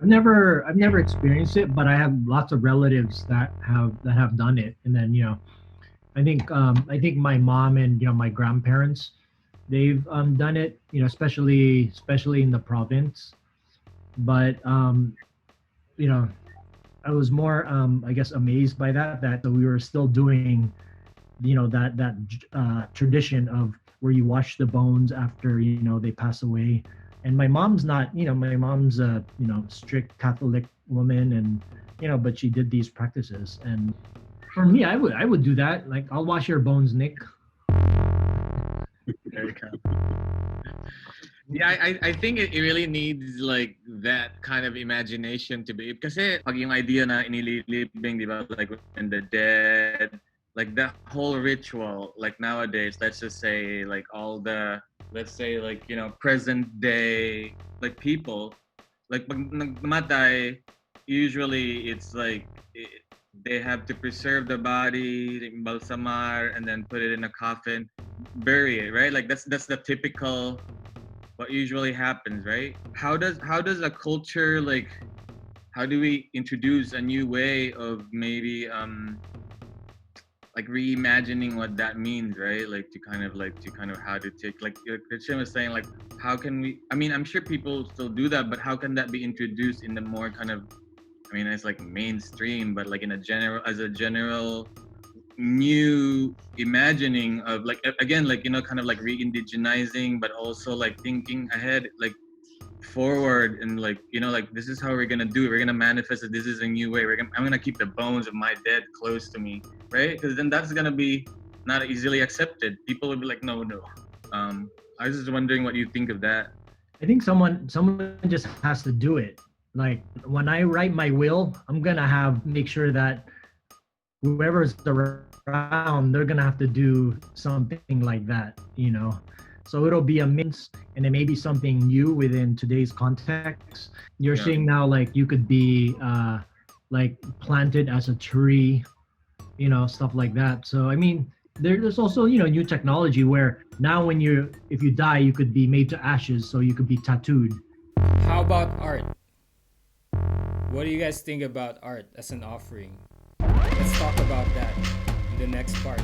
I've never experienced it, but I have lots of relatives that have done it. And then I think my mom and my grandparents, they've done it. Especially in the province. But you know I was more I guess amazed by that we were still doing that tradition of where you wash the bones after they pass away. And my mom's not, my mom's a strict Catholic woman, and but she did these practices. And for me, I would do that. Like, I'll wash your bones, Nick. There you go. Yeah, I think it really needs like that kind of imagination to be, kasi pag yung idea na inililibing, di ba, like when the dead, like that whole ritual, like nowadays, let's just say like all the, let's say like, present day, like people, like pag nagmatay, usually it's like they have to preserve the body, balsamar, and then put it in a coffin, bury it, right? Like that's the typical what usually happens, right? How does a culture how do we introduce a new way of maybe like reimagining what that means, right? Like to kind of how to take, like Christian was saying, like how can we, I mean, I'm sure people still do that, but how can that be introduced in the more kind of, I mean, it's like mainstream, but like in a general, as a general new imagining of, like, again, like, kind of like re-indigenizing, but also like thinking ahead, like forward, and like, like this is how we're gonna do it. We're gonna manifest it. This is a new way. I'm gonna keep the bones of my dead close to me, right? Because then that's gonna be not easily accepted. People will be like, no, no. I was just wondering what you think of that. I think someone just has to do it. Like, when I write my will, I'm gonna have make sure that whoever's around, they're gonna have to do something like that. So it'll be a mix, and it may be something new within today's context. You're saying Yeah. now, like, you could be like planted as a tree, stuff like that. So I mean, there's also new technology where now when you if you die, you could be made to ashes, so you could be tattooed. How about art? What do you guys think about art as an offering? Let's talk about that in the next part.